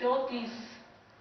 34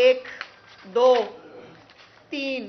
1 2 3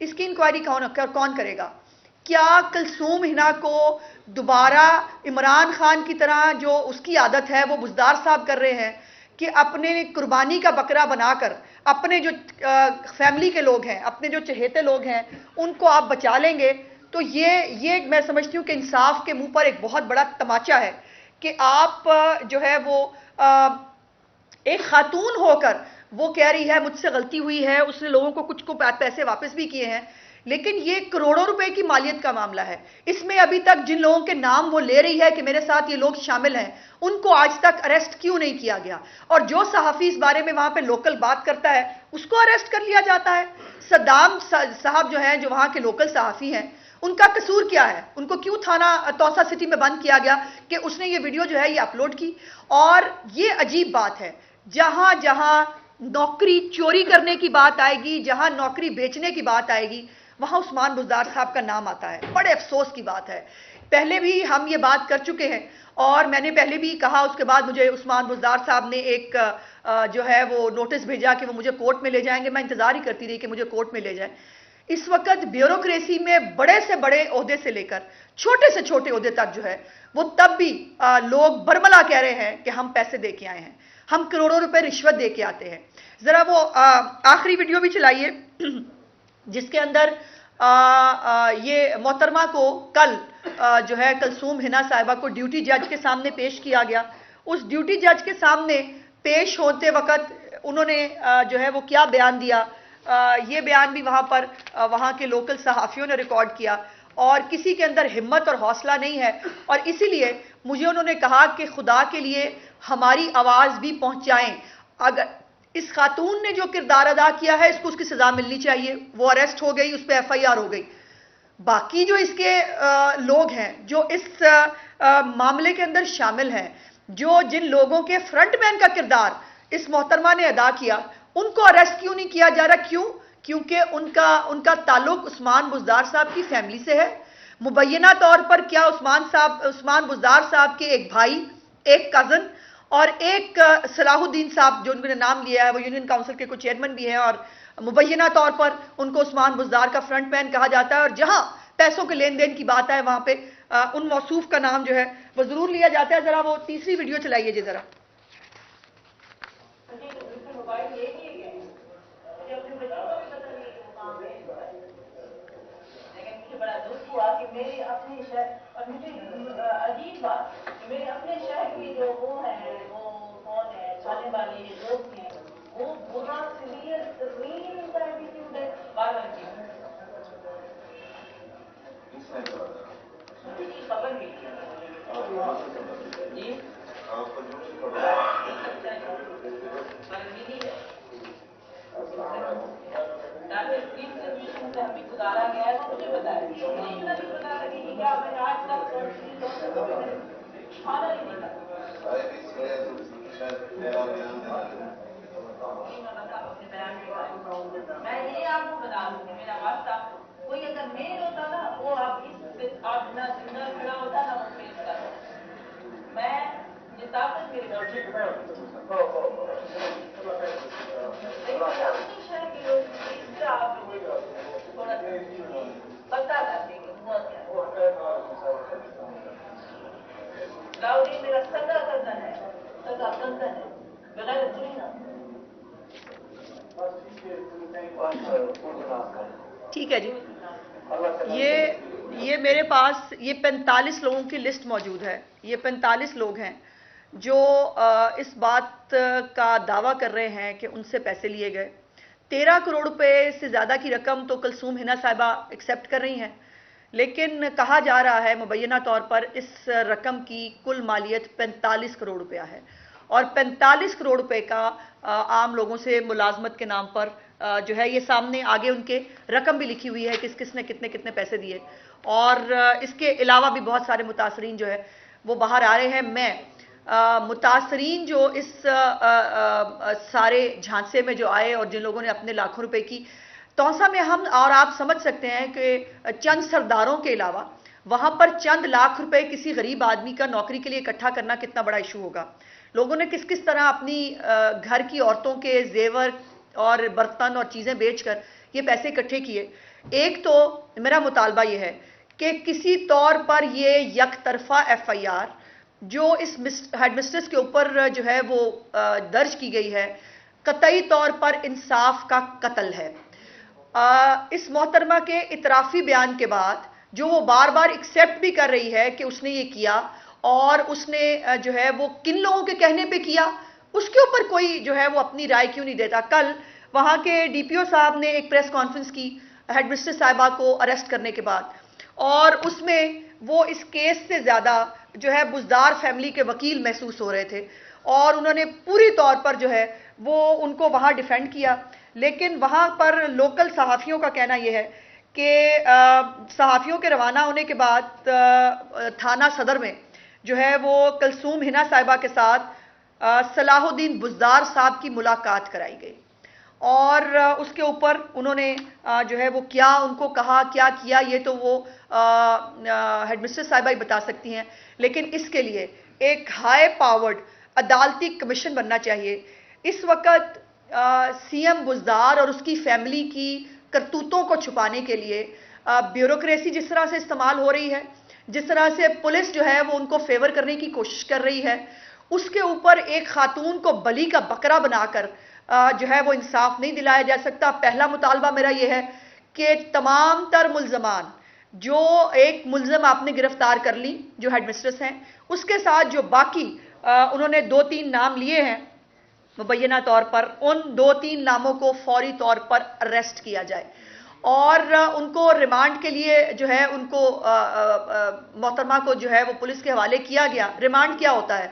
اس کی انکوائری کون کرے گا؟ کیا کلثوم ہنا کو دوبارہ عمران خان کی طرح جو اس کی عادت ہے وہ بزدار صاحب کر رہے ہیں کہ اپنے قربانی کا بکرا بنا کر اپنے جو فیملی کے لوگ ہیں، اپنے جو چہیتے لوگ ہیں، ان کو آپ بچا لیں گے؟ تو یہ میں سمجھتی ہوں کہ انصاف کے منہ پر ایک بہت بڑا تماچا ہے کہ آپ جو ہے وہ ایک خاتون ہو کر وہ کہہ رہی ہے مجھ سے غلطی ہوئی ہے، اس نے لوگوں کو کچھ کو پیسے واپس بھی کیے ہیں، لیکن یہ کروڑوں روپے کی مالیت کا معاملہ ہے۔ اس میں ابھی تک جن لوگوں کے نام وہ لے رہی ہے کہ میرے ساتھ یہ لوگ شامل ہیں، ان کو آج تک اریسٹ کیوں نہیں کیا گیا؟ اور جو صحافی اس بارے میں وہاں پہ لوکل بات کرتا ہے اس کو اریسٹ کر لیا جاتا ہے۔ صدام صاحب جو ہیں، جو وہاں کے لوکل صحافی ہیں، ان کا قصور کیا ہے؟ ان کو کیوں تھانہ توسا سٹی میں بند کیا گیا کہ اس نے یہ ویڈیو جو ہے یہ اپلوڈ کی؟ اور یہ عجیب بات ہے، جہاں جہاں نوکری چوری کرنے کی بات آئے گی، جہاں نوکری بیچنے کی بات آئے گی، وہاں عثمان بزدار صاحب کا نام آتا ہے۔ بڑے افسوس کی بات ہے، پہلے بھی ہم یہ بات کر چکے ہیں اور میں نے پہلے بھی کہا، اس کے بعد مجھے عثمان بزدار صاحب نے ایک جو ہے وہ نوٹس بھیجا کہ وہ مجھے کورٹ میں لے جائیں گے۔ میں انتظار ہی کرتی رہی کہ مجھے کورٹ میں لے جائیں۔ اس وقت بیوروکریسی میں بڑے سے بڑے عہدے سے لے کر چھوٹے سے چھوٹے عہدے تک جو ہے وہ تب بھی لوگ برملا کہہ رہے ہیں کہ ہم پیسے دے کے آئے ہیں، ہم کروڑوں روپے رشوت دے کے آتے ہیں۔ ذرا وہ آخری ویڈیو بھی چلائیے جس کے اندر یہ محترمہ کو کل جو ہے کلثوم ہنا صاحبہ کو ڈیوٹی جج کے سامنے پیش کیا گیا۔ اس ڈیوٹی جج کے سامنے پیش ہوتے وقت انہوں نے جو ہے وہ کیا بیان دیا، یہ بیان بھی وہاں پر وہاں کے لوکل صحافیوں نے ریکارڈ کیا، اور کسی کے اندر ہمت اور حوصلہ نہیں ہے، اور اسی لیے مجھے انہوں نے کہا کہ خدا کے لیے ہماری آواز بھی پہنچائیں، اگر اس خاتون نے جو کردار ادا کیا ہے اس کی سزا ملنی چاہیے۔ وہ اریسٹ ہو گئی، اس پہ ایف آئی آر ہو گئی۔ باقی جو اس کے لوگ ہیں جو اس معاملے کے اندر شامل ہیں، جن لوگوں کے فرنٹ مین کا کردار اس محترمہ نے ادا کیا، ان کو اریسٹ کیوں نہیں کیا جا رہا؟ کیوں؟ کیونکہ ان کا تعلق عثمان بزدار صاحب کی فیملی سے ہے۔ مبینہ طور پر کیا عثمان بزدار صاحب کے ایک بھائی، ایک کزن اور ایک صلاح الدین صاحب جو ان نے نام لیا ہے، وہ یونین کاؤنسل کے کچھ چیئرمین بھی ہیں، اور مبینہ طور پر ان کو عثمان بزدار کا فرنٹ مین کہا جاتا ہے، اور جہاں پیسوں کے لین دین کی بات ہے وہاں پہ ان موصوف کا نام جو ہے وہ ضرور لیا جاتا ہے۔ ذرا وہ تیسری ویڈیو چلائیے جی ذرا۔ بڑا دکھ ہوا کہ میرے اپنے شہر، اور مجھے عجیب بات کہ میرے اپنے شہر کے جو وہ ہیں، وہ کون ہے چاہنے والے لوگ ہیں، وہ بہت سیویئر ترین ان کا ایٹیٹیوڈ ہے۔ بار بار کی خبر بھی جی سے ہمیں گزارا گیا ہے، وہ مجھے بتایا نہیں پتا لگی کہ کیا میں آج تک کھانا ہی نہیں میں یہ آپ کو بتا دوں کہ میرا واسطہ کوئی اگر میل ہوتا نا، وہ آپ آپ نہ زندہ کھڑا ہوتا نہ وہ پیش کرتا۔ میں یہ طاقت میری شہر کے لوگ اس سے آپ تھوڑا پتا کرتے کہ ہوا کیا۔ راؤڈی میرا سگا کزن ہے، سگا کزن ہے، بغیر چنی نا۔ ٹھیک ہے جی، یہ میرے پاس یہ 45 لوگوں کی لسٹ موجود ہے۔ یہ 45 لوگ ہیں جو اس بات کا دعویٰ کر رہے ہیں کہ ان سے پیسے لیے گئے۔ 13 کروڑ روپے سے زیادہ کی رقم تو کلثوم ہنا صاحبہ ایکسیپٹ کر رہی ہیں، لیکن کہا جا رہا ہے مبینہ طور پر اس رقم کی کل مالیت 45 کروڑ روپیہ ہے، اور 45 کروڑ روپے کا عام لوگوں سے ملازمت کے نام پر جو ہے یہ سامنے آگے ان کے رقم بھی لکھی ہوئی ہے کس نے کتنے پیسے دیے، اور اس کے علاوہ بھی بہت سارے متاثرین جو ہے وہ باہر آ رہے ہیں۔ میں متاثرین جو اس سارے جھانسے میں جو آئے اور جن لوگوں نے اپنے لاکھوں روپے کی توسا میں، ہم اور آپ سمجھ سکتے ہیں کہ چند سرداروں کے علاوہ وہاں پر چند لاکھ روپے کسی غریب آدمی کا نوکری کے لیے اکٹھا کرنا کتنا بڑا ایشو ہوگا۔ لوگوں نے کس طرح اپنی گھر کی عورتوں کے زیور اور برتن اور چیزیں بیچ کر یہ پیسے اکٹھے کیے۔ ایک تو میرا مطالبہ یہ ہے کہ کسی طور پر یہ یک طرفہ ایف آئی آر جو اس ہیڈ مسٹریس کے اوپر جو ہے وہ درج کی گئی ہے، قطعی طور پر انصاف کا قتل ہے۔ اس محترمہ کے اعترافی بیان کے بعد جو وہ بار بار ایکسیپٹ بھی کر رہی ہے کہ اس نے یہ کیا اور اس نے جو ہے وہ کن لوگوں کے کہنے پہ کیا، اس کے اوپر کوئی جو ہے وہ اپنی رائے کیوں نہیں دیتا۔ کل وہاں کے ڈی پی او صاحب نے ایک پریس کانفرنس کی ہیڈ مسٹریس صاحبہ کو اریسٹ کرنے کے بعد، اور اس میں وہ اس کیس سے زیادہ جو ہے بزدار فیملی کے وکیل محسوس ہو رہے تھے، اور انہوں نے پوری طور پر جو ہے وہ ان کو وہاں ڈیفینڈ کیا۔ لیکن وہاں پر لوکل صحافیوں کا کہنا یہ ہے کہ صحافیوں کے روانہ ہونے کے بعد تھانہ صدر میں جو ہے وہ کلثوم ہنا صاحبہ کے ساتھ صلاح الدین بزدار صاحب کی ملاقات کرائی گئی، اور اس کے اوپر انہوں نے جو ہے وہ کیا ان کو کہا، کیا کیا، یہ تو وہ ہیڈ مسٹریس صاحبہ ہی بتا سکتی ہیں۔ لیکن اس کے لیے ایک ہائی پاورڈ عدالتی کمیشن بننا چاہیے۔ اس وقت سی ایم بزدار اور اس کی فیملی کی کرتوتوں کو چھپانے کے لیے بیوروکریسی جس طرح سے استعمال ہو رہی ہے، جس طرح سے پولیس جو ہے وہ ان کو فیور کرنے کی کوشش کر رہی ہے، اس کے اوپر ایک خاتون کو بلی کا بکرا بنا کر جو ہے وہ انصاف نہیں دلایا جا سکتا۔ پہلا مطالبہ میرا یہ ہے کہ تمام تر ملزمان، جو ایک ملزم آپ نے گرفتار کر لی جو ہیڈ مسٹریس ہیں، اس کے ساتھ جو باقی انہوں نے 2-3 نام لیے ہیں مبینہ طور پر، ان 2-3 ناموں کو فوری طور پر اریسٹ کیا جائے، اور ان کو ریمانڈ کے لیے جو ہے ان کو محترمہ کو جو ہے وہ پولیس کے حوالے کیا گیا۔ ریمانڈ کیا ہوتا ہے؟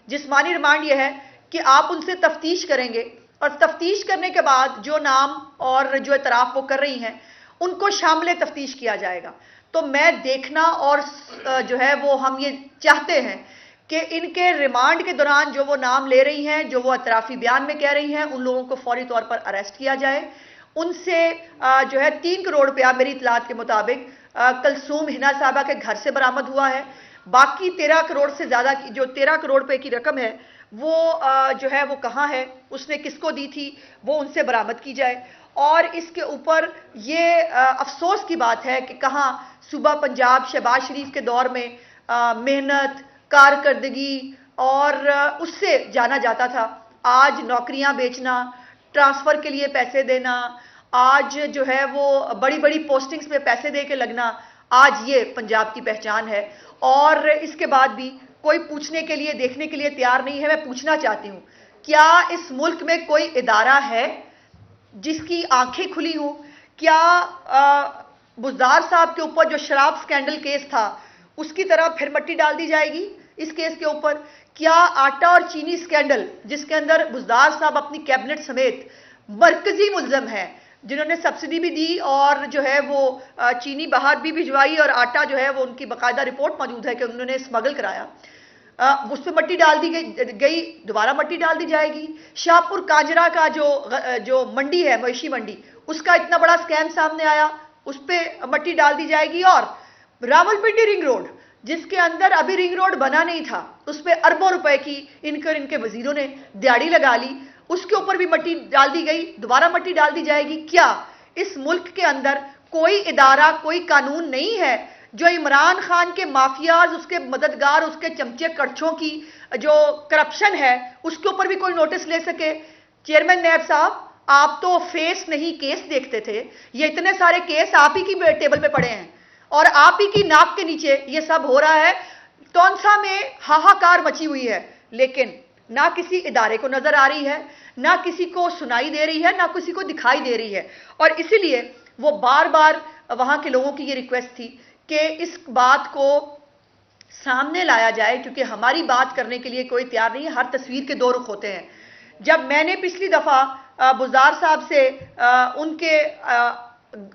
جسمانی ریمانڈ یہ ہے کہ آپ ان سے تفتیش کریں گے، اور تفتیش کرنے کے بعد جو نام اور جو اعتراف وہ کر رہی ہیں ان کو شامل تفتیش کیا جائے گا۔ تو میں دیکھنا اور جو ہے وہ ہم یہ چاہتے ہیں کہ ان کے ریمانڈ کے دوران جو وہ نام لے رہی ہیں، جو وہ اعترافی بیان میں کہہ رہی ہیں، ان لوگوں کو فوری طور پر اریسٹ کیا جائے۔ ان سے جو ہے 3 کروڑ روپیہ میری اطلاعات کے مطابق کلثوم ہنا صاحبہ کے گھر سے برآمد ہوا ہے۔ باقی 13 کروڑ سے زیادہ کی جو 13 کروڑ روپے کی رقم ہے وہ جو ہے وہ کہاں ہے، اس نے کس کو دی تھی، وہ ان سے برآمد کی جائے۔ اور اس کے اوپر یہ افسوس کی بات ہے کہ کہاں صوبہ پنجاب شہباز شریف کے دور میں محنت، کارکردگی اور اس سے جانا جاتا تھا، آج نوکریاں بیچنا، ٹرانسفر کے لیے پیسے دینا، آج جو ہے وہ بڑی بڑی پوسٹنگز پہ پیسے دے کے لگنا، آج یہ پنجاب کی پہچان ہے۔ اور اس کے بعد بھی کوئی پوچھنے کے لیے، دیکھنے کے لیے تیار نہیں ہے۔ میں پوچھنا چاہتی ہوں، کیا اس ملک میں کوئی ادارہ ہے جس کی آنکھیں کھلی ہوں؟ کیا بزدار صاحب کے اوپر جو شراب سکینڈل کیس تھا اس کی طرح پھر مٹی ڈال دی جائے گی اس کیس کے اوپر؟ کیا آٹا اور چینی سکینڈل جس کے اندر بزدار صاحب اپنی کیبنٹ سمیت مرکزی ملزم ہیں، جنہوں نے سبسڈی بھی دی اور جو ہے وہ چینی باہر بھی بھجوائی اور آٹا جو ہے وہ ان کی باقاعدہ رپورٹ موجود ہے کہ انہوں نے اسمگل کرایا، اس پہ مٹی ڈال دی گئی، دوبارہ مٹی ڈال دی جائے گی؟ شاہپور کاجرا کا جو منڈی ہے، مویشی منڈی، اس کا اتنا بڑا سکیم سامنے آیا، اس پہ مٹی ڈال دی جائے گی؟ اور راولپنڈی رنگ روڈ جس کے اندر ابھی رنگ روڈ بنا نہیں تھا، اس پہ اربوں روپے کی ان کے وزیروں نے دیہڑی لگا لی، اس کے اوپر بھی مٹی ڈال دی گئی، دوبارہ مٹی ڈال دی جائے گی؟ کیا اس ملک کے اندر کوئی ادارہ، کوئی قانون نہیں ہے جو عمران خان کے مافیاز، اس کے مددگار، اس کے چمچے کڑچھوں کی جو کرپشن ہے اس کے اوپر بھی کوئی نوٹس لے سکے؟ چیئرمین نیب صاحب، آپ تو فیس نہیں کیس دیکھتے تھے، یہ اتنے سارے کیس آپ ہی کی ٹیبل پہ پڑے ہیں اور آپ ہی کی ناک کے نیچے یہ سب ہو رہا ہے۔ تونسا میں ہاہاکار مچی ہوئی ہے، لیکن نہ کسی ادارے کو نظر آ رہی ہے، نہ کسی کو سنائی دے رہی ہے، نہ کسی کو دکھائی دے رہی ہے۔ اور اسی لیے وہ بار بار وہاں کے لوگوں کی یہ ریکویسٹ تھی کہ اس بات کو سامنے لایا جائے، کیونکہ ہماری بات کرنے کے لیے کوئی تیار نہیں ہے۔ ہر تصویر کے 2 رخ ہوتے ہیں۔ جب میں نے پچھلی دفعہ بزدار صاحب سے ان کے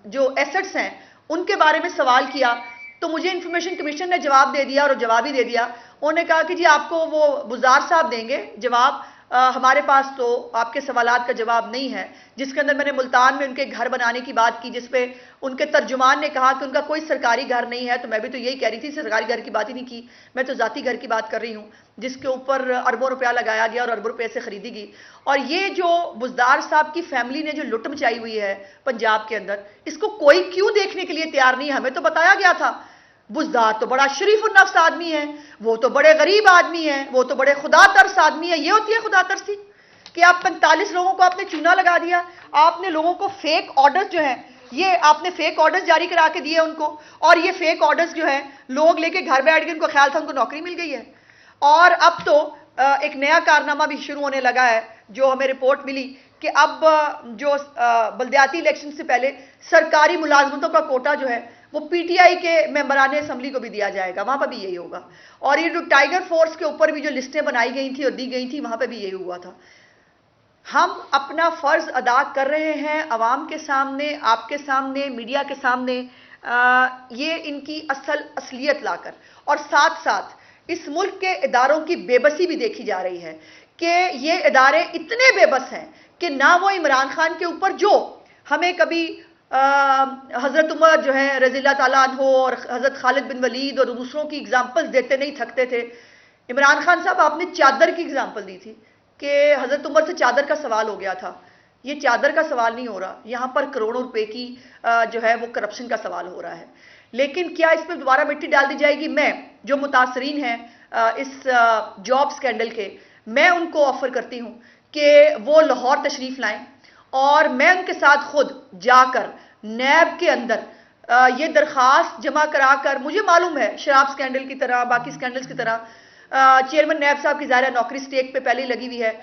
جو ایسٹس ہیں ان کے بارے میں سوال کیا تو مجھے انفارمیشن کمیشن نے جواب دے دیا، اور جواب ہی دے دیا۔ انہوں نے کہا کہ جی آپ کو وہ بزدار صاحب دیں گے جواب، ہمارے پاس تو آپ کے سوالات کا جواب نہیں ہے، جس کے اندر میں نے ملتان میں ان کے گھر بنانے کی بات کی، جس پہ ان کے ترجمان نے کہا کہ ان کا کوئی سرکاری گھر نہیں ہے، تو میں بھی تو یہی کہہ رہی تھی، سرکاری گھر کی بات ہی نہیں کی، میں تو ذاتی گھر کی بات کر رہی ہوں جس کے اوپر اربوں روپیہ لگایا گیا اور اربوں روپے سے خریدی گئی۔ اور یہ جو بزدار صاحب کی فیملی نے جو لٹ مچائی ہوئی ہے پنجاب کے اندر، اس کو کوئی کیوں دیکھنے کے لیے تیار نہیں ہے؟ ہمیں تو بتایا گیا تھا بزدار تو بڑا شریف النفس آدمی ہے، وہ تو بڑے غریب آدمی ہیں، وہ تو بڑے خدا ترس آدمی ہے۔ یہ ہوتی ہے خدا ترسی کہ آپ 45 لوگوں کو آپ نے چونا لگا دیا، آپ نے لوگوں کو فیک آرڈرز جو ہیں، یہ آپ نے فیک آرڈرز جاری کرا کے دیے ان کو، اور یہ فیک آرڈرز جو ہیں لوگ لے کے گھر بیٹھ گئے، ان کو خیال تھا ان کو نوکری مل گئی ہے۔ اور اب تو ایک نیا کارنامہ بھی شروع ہونے لگا ہے، جو ہمیں رپورٹ ملی کہ اب جو بلدیاتی الیکشن سے پہلے سرکاری ملازمتوں کا کوٹا جو ہے وہ پی ٹی آئی کے ممبران اسمبلی کو بھی دیا جائے گا، وہاں پہ بھی یہی ہوگا۔ اور یہ جو ٹائیگر فورس کے اوپر بھی جو لسٹیں بنائی گئی تھی اور دی گئی تھی، وہاں پہ بھی یہی ہوا تھا۔ ہم اپنا فرض ادا کر رہے ہیں عوام کے سامنے، آپ کے سامنے، میڈیا کے سامنے، یہ ان کی اصلیت لا کر، اور ساتھ ساتھ اس ملک کے اداروں کی بے بسی بھی دیکھی جا رہی ہے کہ یہ ادارے اتنے بے بس ہیں کہ نہ وہ عمران خان کے اوپر جو ہمیں کبھی حضرت عمر جو ہیں رضی اللہ تعالیٰ عنہ اور حضرت خالد بن ولید اور دوسروں کی اگزامپل دیتے نہیں تھکتے تھے۔ عمران خان صاحب آپ نے چادر کی اگزامپل دی تھی کہ حضرت عمر سے چادر کا سوال ہو گیا تھا، یہ چادر کا سوال نہیں ہو رہا، یہاں پر کروڑوں روپے کی جو ہے وہ کرپشن کا سوال ہو رہا ہے۔ لیکن کیا اس پہ دوبارہ مٹی ڈال دی جائے گی؟ میں جو متاثرین ہیں اس جاب سکینڈل کے، میں ان کو آفر کرتی ہوں کہ وہ لاہور تشریف لائیں، اور میں ان کے ساتھ خود جا کر نیب کے اندر یہ درخواست جمع کرا کر، مجھے معلوم ہے شراب سکینڈل کی طرح، باقی سکینڈلز کی طرح چیئرمین نیب صاحب کی ظاہرہ نوکری سٹیک پہ پہلے لگی ہوئی ہے،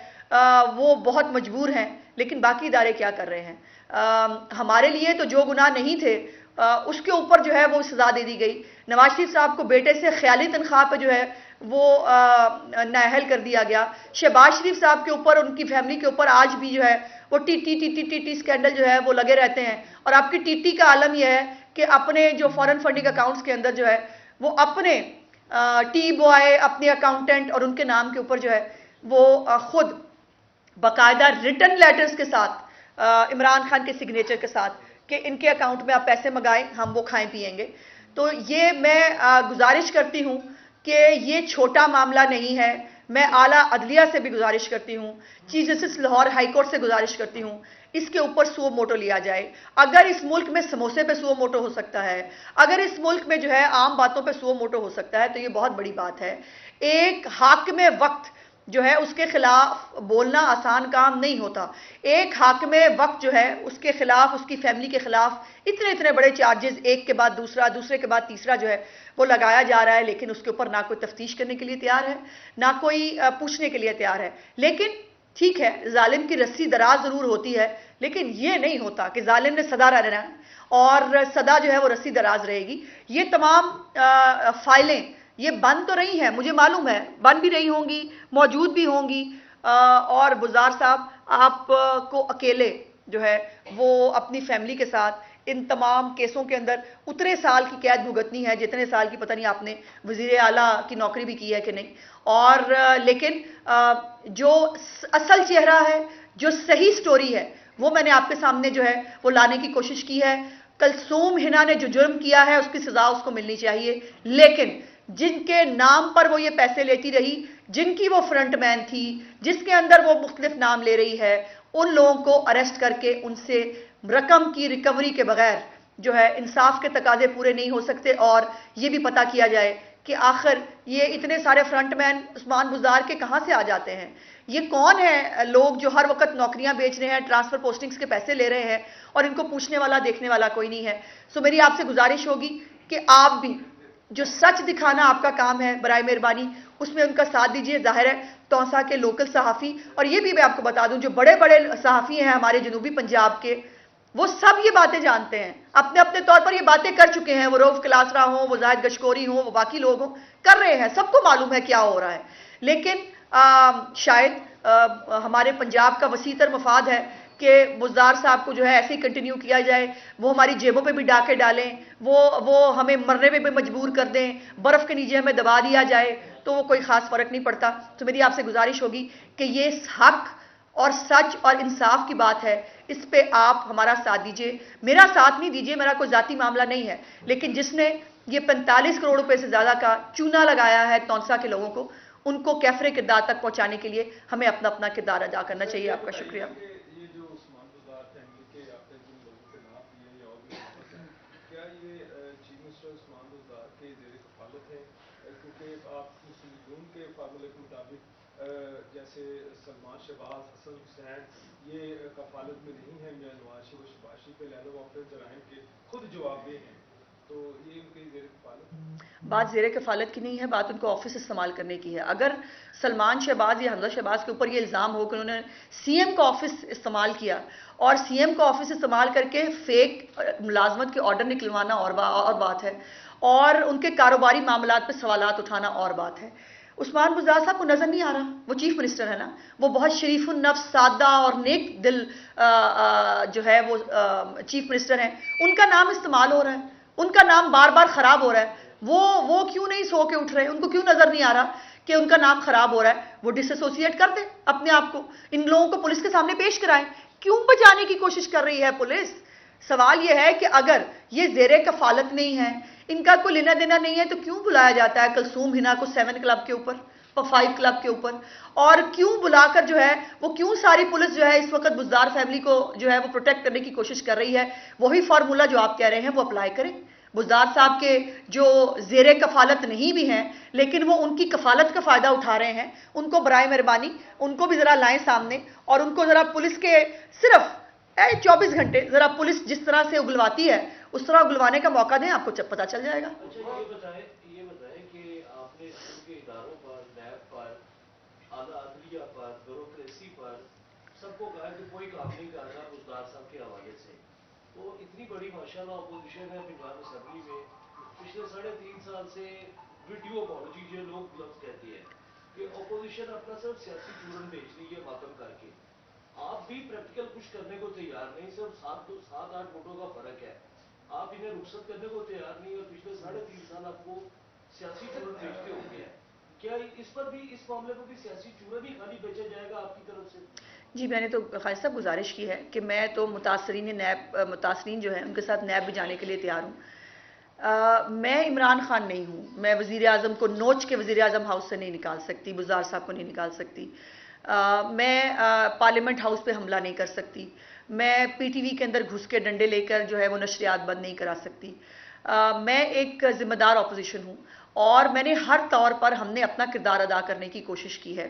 وہ بہت مجبور ہیں، لیکن باقی ادارے کیا کر رہے ہیں؟ ہمارے لیے تو جو گناہ نہیں تھے اس کے اوپر جو ہے وہ سزا دے دی گئی۔ نواز شریف صاحب کو بیٹے سے خیالی تنخواہ پہ جو ہے وہ نااہل کر دیا گیا۔ شہباز شریف صاحب کے اوپر، ان کی فیملی کے اوپر آج بھی جو ہے وہ ٹی ٹی سکینڈل جو ہے وہ لگے رہتے ہیں، اور آپ کی ٹی ٹی کا عالم یہ ہے کہ اپنے جو فورن فنڈنگ اکاؤنٹس کے اندر جو ہے وہ اپنے ٹی بوائے، اپنے اکاؤنٹنٹ اور ان کے نام کے اوپر جو ہے وہ خود باقاعدہ ریٹن لیٹرز کے ساتھ عمران خان کے سگنیچر کے ساتھ کہ ان کے اکاؤنٹ میں آپ پیسے منگائیں، ہم وہ کھائیں پیئیں گے۔ تو یہ میں گزارش کرتی ہوں کہ یہ چھوٹا معاملہ نہیں ہے۔ میں اعلیٰ عدلیہ سے بھی گزارش کرتی ہوں، chief justice Lahore high court سے گزارش کرتی ہوں، اس کے اوپر سو موٹو لیا جائے۔ اگر اس ملک میں سموسے پہ سو موٹو ہو سکتا ہے، اگر اس ملک میں جو ہے عام باتوں پہ سو موٹو ہو سکتا ہے، تو یہ بہت بڑی بات ہے۔ ایک حاکم وقت جو ہے اس کے خلاف بولنا آسان کام نہیں ہوتا۔ ایک حاکم وقت جو ہے اس کے خلاف، اس کی فیملی کے خلاف اتنے بڑے چارجز ایک کے بعد دوسرا، دوسرے کے بعد تیسرا جو ہے وہ لگایا جا رہا ہے، لیکن اس کے اوپر نہ کوئی تفتیش کرنے کے لیے تیار ہے، نہ کوئی پوچھنے کے لیے تیار ہے۔ لیکن ٹھیک ہے، ظالم کی رسی دراز ضرور ہوتی ہے، لیکن یہ نہیں ہوتا کہ ظالم نے سدا رہنا ہے اور سدا جو ہے وہ رسی دراز رہے گی۔ یہ تمام فائلیں یہ بند تو رہی ہیں، مجھے معلوم ہے بند بھی رہی ہوں گی، موجود بھی ہوں گی، اور بزدار صاحب آپ کو اکیلے جو ہے وہ اپنی فیملی کے ساتھ ان تمام کیسوں کے اندر اتنے سال کی قید بھگتنی ہے جتنے سال کی پتہ نہیں آپ نے وزیر اعلیٰ کی نوکری بھی کی ہے کہ نہیں۔ اور لیکن جو اصل چہرہ ہے، جو صحیح سٹوری ہے، وہ میں نے آپ کے سامنے جو ہے وہ لانے کی کوشش کی ہے۔ کلثوم ہنا نے جو جرم کیا ہے اس کی سزا اس کو ملنی چاہیے، لیکن جن کے نام پر وہ یہ پیسے لیتی رہی، جن کی وہ فرنٹ مین تھی، جس کے اندر وہ مختلف نام لے رہی ہے، ان لوگوں کو اریسٹ کر کے ان سے رقم کی ریکوری کے بغیر جو ہے انصاف کے تقاضے پورے نہیں ہو سکتے، اور یہ بھی پتہ کیا جائے کہ آخر یہ اتنے سارے فرنٹ مین عثمان بزدار کے کہاں سے آ جاتے ہیں؟ یہ کون ہیں لوگ جو ہر وقت نوکریاں بیچ رہے ہیں، ٹرانسفر پوسٹنگز کے پیسے لے رہے ہیں، اور ان کو پوچھنے والا دیکھنے والا کوئی نہیں ہے؟ سو میری آپ سے گزارش ہوگی کہ آپ بھی جو سچ دکھانا آپ کا کام ہے، برائے مہربانی اس میں ان کا ساتھ دیجیے۔ ظاہر ہے توسا کے لوکل صحافی، اور یہ بھی میں آپ کو بتا دوں جو بڑے بڑے صحافی ہیں ہمارے جنوبی پنجاب کے، وہ سب یہ باتیں جانتے ہیں، اپنے اپنے طور پر یہ باتیں کر چکے ہیں، وہ روف کلاسرا ہوں، وہ زاہد گشکوری ہوں، وہ باقی لوگ ہوں، کر رہے ہیں، سب کو معلوم ہے کیا ہو رہا ہے۔ لیکن شاید ہمارے پنجاب کا وسیع تر مفاد ہے کہ بزدار صاحب کو جو ہے ایسے ہی کنٹینیو کیا جائے، وہ ہماری جیبوں پہ بھی ڈاکے ڈالیں، وہ ہمیں مرنے پہ بھی مجبور کر دیں، برف کے نیچے ہمیں دبا دیا جائے، تو وہ کوئی خاص فرق نہیں پڑتا. تو میری آپ سے گزارش ہوگی کہ یہ حق اور سچ اور انصاف کی بات ہے, اس پہ آپ ہمارا ساتھ دیجئے. میرا ساتھ نہیں دیجئے, میرا کوئی ذاتی معاملہ نہیں ہے, لیکن جس نے یہ 45 کروڑ روپے سے زیادہ کا چونا لگایا ہے تونسا کے لوگوں کو, ان کو کیفر کردار تک پہنچانے کے لیے ہمیں اپنا اپنا کردار ادا کرنا چاہیے. آپ کا شکریہ. یہ جو عثمان بزدار فیملی کے آپ نے جن لوگوں کے نام دیے یا اور بھی کیا یہ چیف منسٹر عثمان بزدار کے زیر کفالت ہے؟ کیونکہ آپ مسلم لیگ کے فارمولے کے مطابق جیسے سلمان شہباز, حسن حسین یہ کفالت میں نہیں ہے, میاں نواز شریف و شہباز شریف پہ لہذا وہ اپنے جرائم کے خود جواب دہ ہیں, تو یہ ان کی زیر کفالت بات زیر کفالت کی نہیں ہے, بات ان کو آفس استعمال کرنے کی ہے. اگر سلمان شہباز یا حمزہ شہباز کے اوپر یہ الزام ہو کہ انہوں نے سی ایم کا آفس استعمال کیا اور سی ایم کا آفس استعمال کر کے فیک ملازمت کے آرڈر نکلوانا اور بات ہے, اور ان کے کاروباری معاملات پہ سوالات اٹھانا اور بات ہے. عثمان بزدار صاحب کو نظر نہیں آ رہا, وہ چیف منسٹر ہے نا, وہ بہت شریف النفس, سادہ اور نیک دل جو ہے وہ چیف منسٹر ہیں. ان کا نام استعمال ہو رہا ہے, ان کا نام بار بار خراب ہو رہا ہے. وہ کیوں نہیں سو کے اٹھ رہے, ان کو کیوں نظر نہیں آ رہا کہ ان کا نام خراب ہو رہا ہے؟ وہ ڈس ایسوسیٹ کر دیں اپنے آپ کو, ان لوگوں کو پولیس کے سامنے پیش کرائیں. کیوں بچانے کی کوشش کر رہی ہے پولیس؟ سوال یہ ہے کہ اگر یہ زیر کفالت نہیں ہے, ان کا کوئی لینا دینا نہیں ہے, تو کیوں بلایا جاتا ہے کلثوم ہنا کو 7 کلب کے اوپر, 5 کلب کے اوپر, اور کیوں بلا کر جو ہے وہ کیوں ساری پولیس جو ہے اس وقت بزدار فیملی کو جو ہے وہ پروٹیکٹ کرنے کی کوشش کر رہی ہے؟ وہی فارمولا جو آپ کہہ رہے ہیں وہ اپلائی کریں. بزدار صاحب کے جو زیر کفالت نہیں بھی ہیں لیکن وہ ان کی کفالت کا فائدہ اٹھا رہے ہیں, ان کو برائے مہربانی ان کو بھی ذرا لائیں سامنے, اور ان کو ذرا پولیس کے صرف 24 گھنٹے ذرا پولیس جس طرح سے اگلواتی ہے اس طرح اگلوانے کا موقع دیں, آپ کو پتہ چل جائے گا. یہ بتائیں کہ آپ نے ان کے اداروں پر, نیب پر, اعلیٰ عدلیہ پر, بیوروکریسی پر سب کو کہا کہ کوئی کام نہیں کر رہا بزدار صاحب کے حوالے سے, تو اتنی بڑی ماشاءاللہ اپوزیشن ہے پنجاب اسمبلی میں, پچھلے 3.5 سال سے ویڈیو اپالوجی جو لوگ لفظ کہتے ہیں کہ اپوزیشن اپنا صرف سیاسی چورن بیچ رہی ہے ماتم کر کے. آپ بھی پریکٹیکل کچھ کرنے کو تیار نہیں, صرف 7-8 ووٹوں کا فرق ہے, آپ انہیں رخصت کرنے کو تیار نہیں, اور پچھلے 3.5 سال آپ کو سیاسی چورن بیچتے ہو گیا ہے. کیا اس پر بھی, اس معاملے پر بھی سیاسی چورن ہی خالی بیچا جائے گا آپ کی طرف سے؟ جی میں نے تو خالد صاحب گزارش کی ہے کہ میں تو متاثرین جو ہیں ان کے ساتھ نیب بھی جانے کے لیے تیار ہوں. میں عمران خان نہیں ہوں, میں وزیر اعظم کو نوچ کے وزیر اعظم ہاؤس سے نہیں نکال سکتی, بزدار صاحب کو نہیں نکال سکتی, میں پارلیمنٹ ہاؤس پہ حملہ نہیں کر سکتی, میں پی ٹی وی کے اندر گھس کے ڈنڈے لے کر جو ہے وہ نشریات بند نہیں کرا سکتی. میں ایک ذمہ دار اپوزیشن ہوں, اور میں نے ہر طور پر ہم نے اپنا کردار ادا کرنے کی کوشش کی ہے.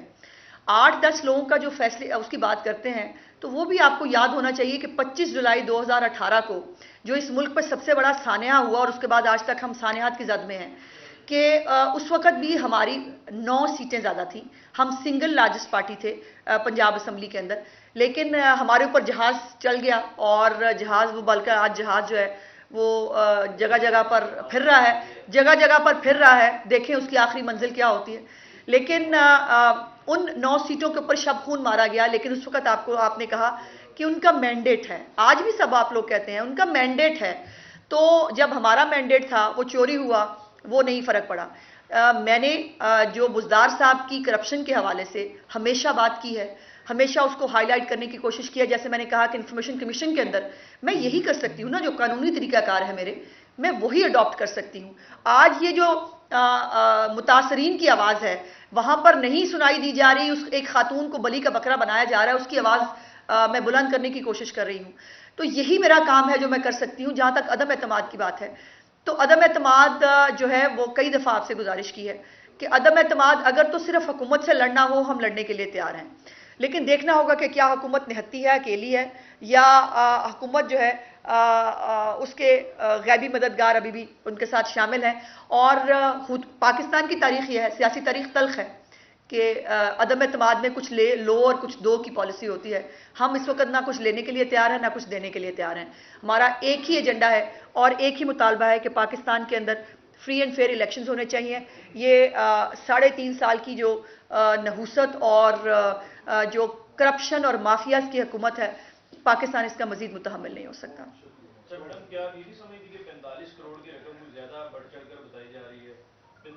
8-10 لوگوں کا جو فیصلے اس کی بات کرتے ہیں, تو وہ بھی آپ کو یاد ہونا چاہیے کہ 25 جولائی 2018 کو جو اس ملک پر سب سے بڑا سانحہ ہوا, اور اس کے بعد آج تک ہم سانحات کی زد میں ہیں, کہ اس وقت بھی ہماری 9 سیٹیں زیادہ تھیں, ہم سنگل لارجسٹ پارٹی تھے پنجاب اسمبلی کے اندر, لیکن ہمارے اوپر جہاز چل گیا, اور جہاز وہ بلکہ آج جہاز جو ہے وہ جگہ جگہ پر پھر رہا ہے, جگہ جگہ پر پھر رہا ہے, دیکھیں اس کی آخری منزل کیا ہوتی ہے. لیکن ان 9 سیٹوں کے اوپر شب خون مارا گیا, لیکن اس وقت آپ نے کہا کہ ان کا مینڈیٹ ہے, آج بھی سب آپ لوگ کہتے ہیں ان کا مینڈیٹ ہے. تو جب ہمارا مینڈیٹ تھا وہ چوری ہوا, وہ نہیں فرق پڑا. میں نے جو بزدار صاحب کی کرپشن کے حوالے سے ہمیشہ بات کی ہے, ہمیشہ اس کو ہائی لائٹ کرنے کی کوشش کی ہے. جیسے میں نے کہا کہ انفارمیشن کمیشن کے اندر میں یہی کر سکتی ہوں نا, جو قانونی طریقہ کار ہے میرے, میں وہی اڈاپٹ کر سکتی ہوں. آج یہ جو متاثرین کی آواز ہے وہاں پر نہیں سنائی دی جا رہی, اس ایک خاتون کو بلی کا بکرا بنایا جا رہا ہے, اس کی آواز میں بلند کرنے کی کوشش کر رہی ہوں. تو یہی میرا کام ہے جو میں کر سکتی ہوں. جہاں تک عدم اعتماد کی بات ہے, تو عدم اعتماد جو ہے وہ کئی دفعہ آپ سے گزارش کی ہے کہ عدم اعتماد اگر تو صرف حکومت سے لڑنا ہو, ہم لڑنے کے لیے تیار ہیں, لیکن دیکھنا ہوگا کہ کیا حکومت نہتی ہے, اکیلی ہے, یا حکومت جو ہے اس کے غیبی مددگار ابھی بھی ان کے ساتھ شامل ہیں. اور پاکستان کی تاریخ یہ ہے, سیاسی تاریخ تلخ ہے کہ عدم اعتماد میں کچھ لو اور کچھ دو کی پالیسی ہوتی ہے. ہم اس وقت نہ کچھ لینے کے لیے تیار ہیں نہ کچھ دینے کے لیے تیار ہیں. ہمارا ایک ہی ایجنڈا ہے اور ایک ہی مطالبہ ہے کہ پاکستان کے اندر فری اینڈ فیئر الیکشنز ہونے چاہیے. یہ 3.5 سال کی جو نحوست اور جو کرپشن اور مافیاز کی حکومت ہے, پاکستان اس کا مزید متحمل نہیں ہو سکتا. میڈم کیا آپ یہ نہیں سمجھتی کہ 45 کروڑ کی رقم زیادہ بڑھ چڑھ کر بتائی جا رہی ہے؟